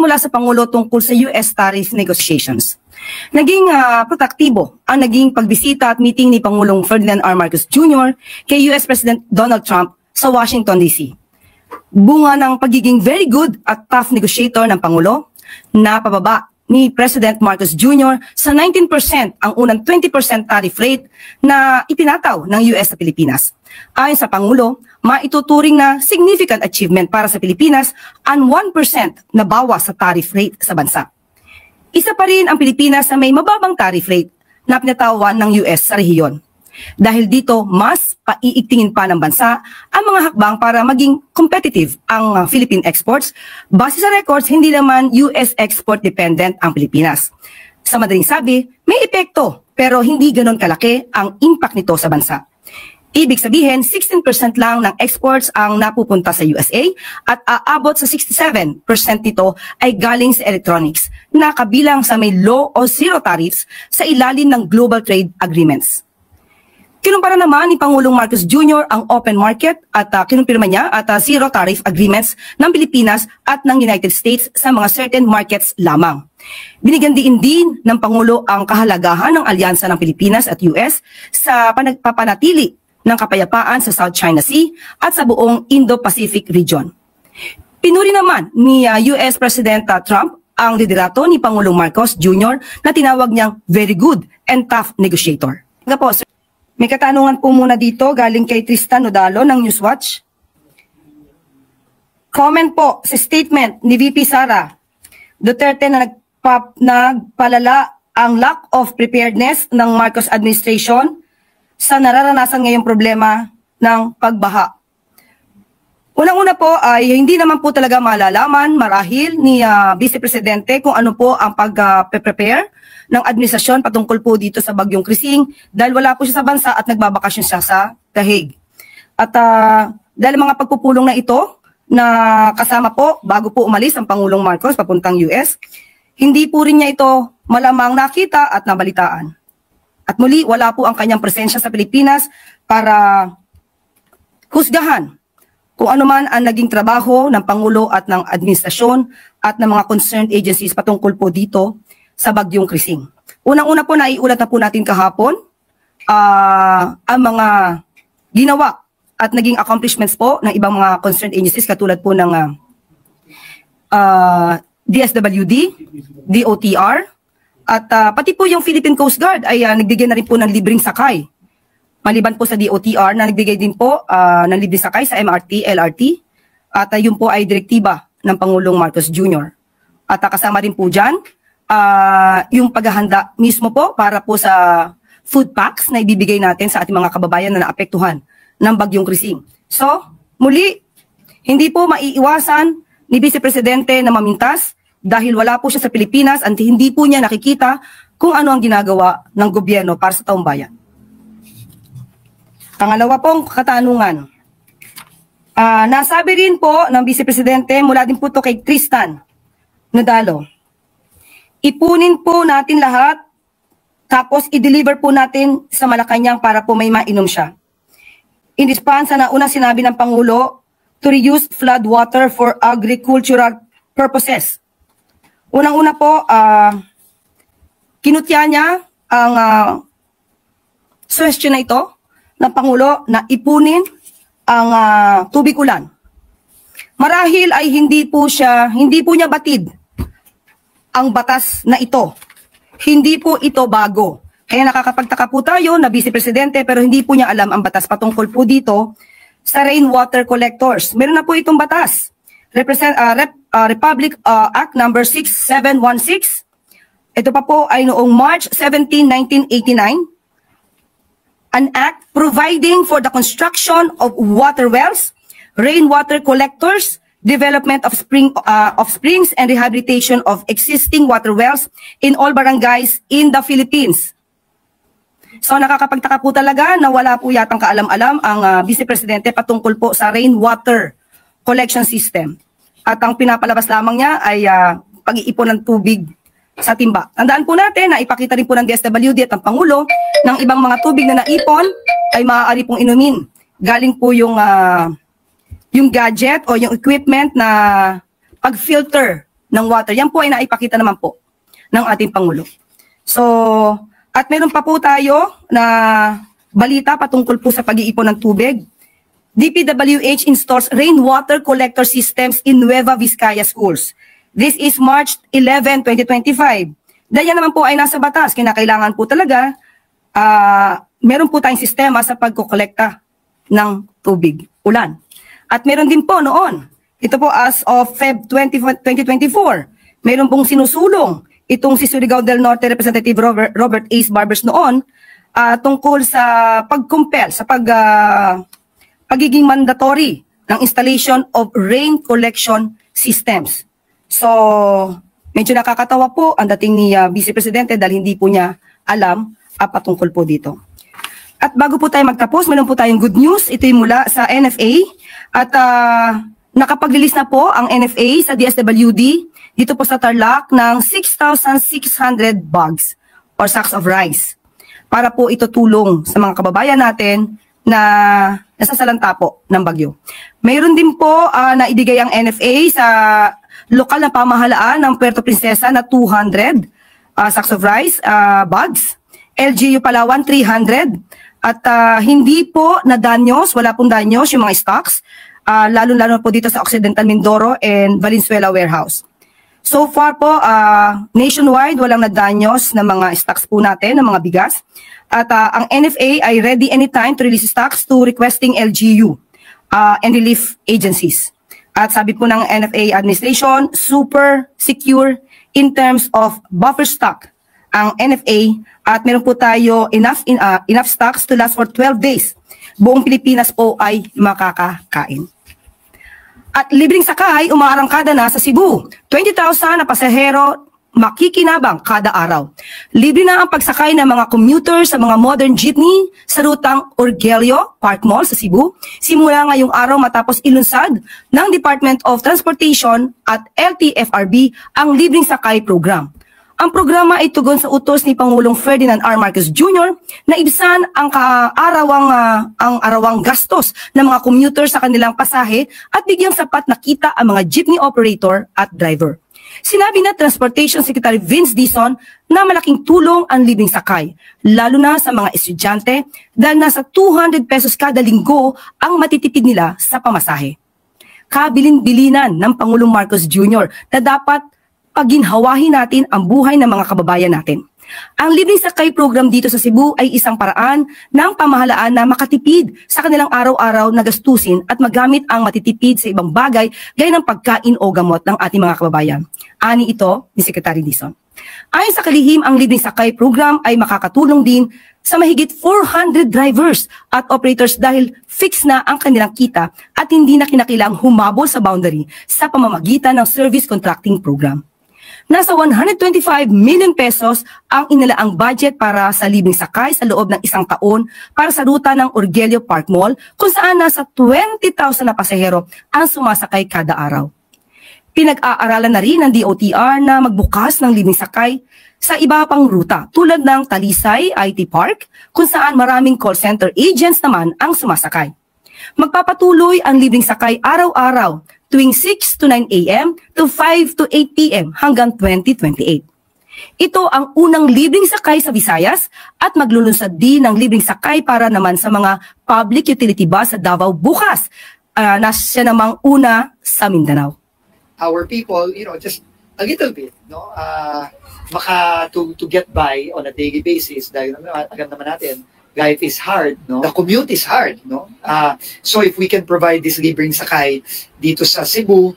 mula sa Pangulo tungkol sa US tariff negotiations. Naging protaktibo ang naging pagbisita at meeting ni Pangulong Ferdinand R. Marcos Jr. kay US President Donald Trump sa Washington, D.C. Bunga ng pagiging very good at tough negotiator ng Pangulo, napababa ni President Marcos Jr. sa 19% ang unang 20% tariff rate na ipinataw ng US sa Pilipinas. Ayon sa Pangulo, maituturing na significant achievement para sa Pilipinas ang 1% na bawas sa tariff rate sa bansa. Isa pa rin ang Pilipinas na may mababang tariff rate na pinatawan ng US sa rehiyon. Dahil dito, mas paiigtingin pa ng bansa ang mga hakbang para maging competitive ang Philippine exports. Base sa records, hindi naman US export dependent ang Pilipinas. Sa madaling sabi, may epekto pero hindi ganon kalaki ang impact nito sa bansa. Ibig sabihin, 16% lang ng exports ang napupunta sa USA at aabot sa 67% nito ay galing sa electronics na kabilang sa may low o zero tariffs sa ilalim ng global trade agreements. Kinumpara naman ni Pangulong Marcos Jr. ang open market at kinumpirma niya at zero tariff agreements ng Pilipinas at ng United States sa mga certain markets lamang. Binigyan din ng Pangulo ang kahalagahan ng alyansa ng Pilipinas at US sa panagpapanatili ng kapayapaan sa South China Sea at sa buong Indo-Pacific region. Pinuri naman ni US President Trump ang liderato ni Pangulong Marcos Jr. na tinawag niyang very good and tough negotiator. Nga po, sir. May katanungan po muna dito galing kay Tristan Nodalo ng Newswatch. Comment po sa statement ni VP Sara Duterte na nagpalala ang lack of preparedness ng Marcos administration sa nararanasan ngayong problema ng pagbaha. Unang-una po ay hindi naman po talaga malalaman marahil ni Vice Presidente kung ano po ang pag-prepare ng administrasyon patungkol po dito sa Bagyong Krising dahil wala po siya sa bansa at nagbabakasyon siya sa The Hague. At dahil mga pagpupulong na ito na kasama po bago po umalis ang Pangulong Marcos papuntang US, hindi po rin niya ito malamang nakita at nabalitaan. At muli, wala po ang kanyang presensya sa Pilipinas para husgahan kung ano man ang naging trabaho ng Pangulo at ng administrasyon at ng mga concerned agencies patungkol po dito sa Bagyong Krising. Unang-una po, naiulat na po natin kahapon ang mga ginawa at naging accomplishments po ng ibang mga concerned agencies katulad po ng DSWD, DOTR, at pati po yung Philippine Coast Guard ay nagbigay na rin po ng libreng sakay. Maliban po sa DOTR na nagbigay din po ng libreng sakay sa MRT, LRT, at yun po ay direktiba ng Pangulong Marcos Jr. At kasama rin po dyan yung paghahanda mismo po para po sa food packs na ibibigay natin sa ating mga kababayan na naapektuhan ng Bagyong Krising. So, muli, hindi po maiiwasan ni Vice Presidente na mamintas dahil wala po siya sa Pilipinas at hindi po niya nakikita kung ano ang ginagawa ng gobyerno para sa taong bayan. Pangalawa pong katanungan. Nasabi rin po ng Vice Presidente, mula din po to kay Tristan Nodalo, ipunin po natin lahat tapos i-deliver po natin sa Malacanang para po may mainom siya. In response sa naunang sinabi ng Pangulo to reuse flood water for agricultural purposes. Unang-una po, kinutya niya ang suggestion na ito ng Pangulo na ipunin ang tubig ulan. Marahil ay hindi po niya batid ang batas na ito. Hindi po ito bago. Kaya nakakapagtaka po tayo na Vice Presidente pero hindi po niya alam ang batas patungkol po dito sa rainwater collectors. Meron na po itong batas. Republic Act number 6716. Ito pa po ay noong March 17, 1989. An act providing for the construction of water wells, rainwater collectors, development of springs and rehabilitation of existing water wells in all barangays in the Philippines. So nakakapagtaka po talaga na wala po yatang kaalam-alam ang Vice Presidente patungkol po sa rainwater collection system. At ang pinapalabas lamang niya ay pag-iipon ng tubig sa timba. Tandaan po natin na ipakita rin po ng DSWD at ng Pangulo ng ibang mga tubig na naipon ay maaari pong inumin. Galing po yung gadget o yung equipment na pag-filter ng water. Yan po ay naipakita naman po ng ating Pangulo. So, at meron pa po tayo na balita patungkol po sa pag-iipon ng tubig. DPWH installs rainwater collector systems in Nueva Vizcaya schools. This is March 11, 2025. Dahil naman po ay nasa batas, kinakailangan po talaga meron po tayong sistema sa pagkukolekta ng tubig, ulan. At meron din po noon, ito po as of Feb 2024, meron pong sinusulong itong si Surigao del Norte Representative Robert Ace Barbers noon tungkol sa pag-compel, sa pagiging mandatory ng installation of rain collection systems. So, medyo nakakatawa po ang dating ni Vice Presidente dahil hindi po niya alam patungkol po dito. At bago po tayo magtapos, meron po tayong good news. Ito yung mula sa NFA at nakapag-release na po ang NFA sa DSWD dito po sa Tarlac ng 6,600 bags or sacks of rice para po ito tulong sa mga kababayan natin na nasasalanta po ng bagyo. Mayroon din po na ibigay ang NFA sa lokal na pamahalaan ng Puerto Princesa na 200 sacks of rice bags, LGU Palawan 300 at hindi po nadanyos, wala pong danyos yung mga stocks, lalo-lalo po dito sa Occidental Mindoro and Valenzuela warehouse. So far po, nationwide, walang nadanyos na mga stocks po natin, ng mga bigas. At ang NFA ay ready anytime to release stocks to requesting LGU and relief agencies. At sabi po ng NFA administration, super secure in terms of buffer stock ang NFA at meron po tayo enough stocks to last for 12 days. Buong Pilipinas po ay makakakain. At libreng sakay, umaarangkada na sa Cebu. 20,000 na pasahero makikinabang kada araw. Libre na ang pagsakay ng mga commuters sa mga modern jeepney sa rutang Orgelio Park Mall sa Cebu. Simula ngayong araw matapos ilunsad ng Department of Transportation at LTFRB ang libreng sakay program. Ang programa ay tugon sa utos ni Pangulong Ferdinand R. Marcos Jr. na ibsan ang arawang gastos ng mga commuter sa kanilang pasahe at bigyang sapat na kita ang mga jeepney operator at driver. Sinabi na Transportation Secretary Vince Dizon na malaking tulong ang libreng sakay, lalo na sa mga estudyante dahil nasa 200 pesos kada linggo ang matitipid nila sa pamasahe. Kabilin-bilinan ng Pangulong Marcos Jr. na dapat paginhawahin natin ang buhay ng mga kababayan natin. Ang libreng sakay program dito sa Cebu ay isang paraan ng pamahalaan na makatipid sa kanilang araw-araw na gastusin at magamit ang matitipid sa ibang bagay gaya ng pagkain o gamot ng ating mga kababayan. Ani ito ni Secretary Dizon. Ayon sa kalihim, ang libreng sakay program ay makakatulong din sa mahigit 400 drivers at operators dahil fix na ang kanilang kita at hindi na kinakailangang humabol sa boundary sa pamamagitan ng service contracting program. Nasa 125 million pesos ang inalaang budget para sa libreng sakay sa loob ng isang taon para sa ruta ng Orgelio Park Mall kung saan nasa 20,000 na pasahero ang sumasakay kada araw. Pinag-aaralan na rin ng DOTR na magbukas ng libreng sakay sa iba pang ruta tulad ng Talisay IT Park kung saan maraming call center agents naman ang sumasakay. Magpapatuloy ang libreng sakay araw-araw tuwing 6 to 9 a.m. to 5 to 8 p.m. hanggang 2028. Ito ang unang libreng sakay sa Visayas at maglulunsad din ng libreng sakay para naman sa mga public utility bus sa Davao bukas na siya namang una sa Mindanao. Our people, just a little bit, to get by on a daily basis dahil agad naman natin, life is hard, the commute is hard, so if we can provide this libreng sakay dito sa Cebu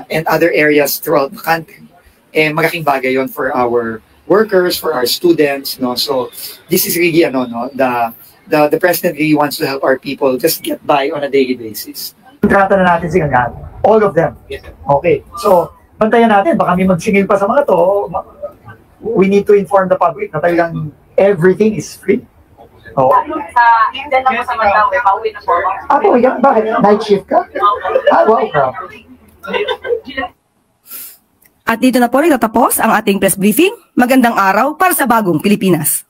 and other areas throughout the country, malaking bagay yon for our workers, for our students, so this is really the president really wants to help our people just get by on a daily basis. Kontrata na natin si Gangan, all of them. Okay, so bantayan natin, baka may magsingil pa sa mga to. We need to inform the public na talagang everything is free. Oh. Then ako sa Mandaw, pauwi na po. Ako, yan, bakit? Night shift ka? Wow, bro. At dito na po nagtatapos ang ating press briefing. Magandang araw para sa bagong Pilipinas.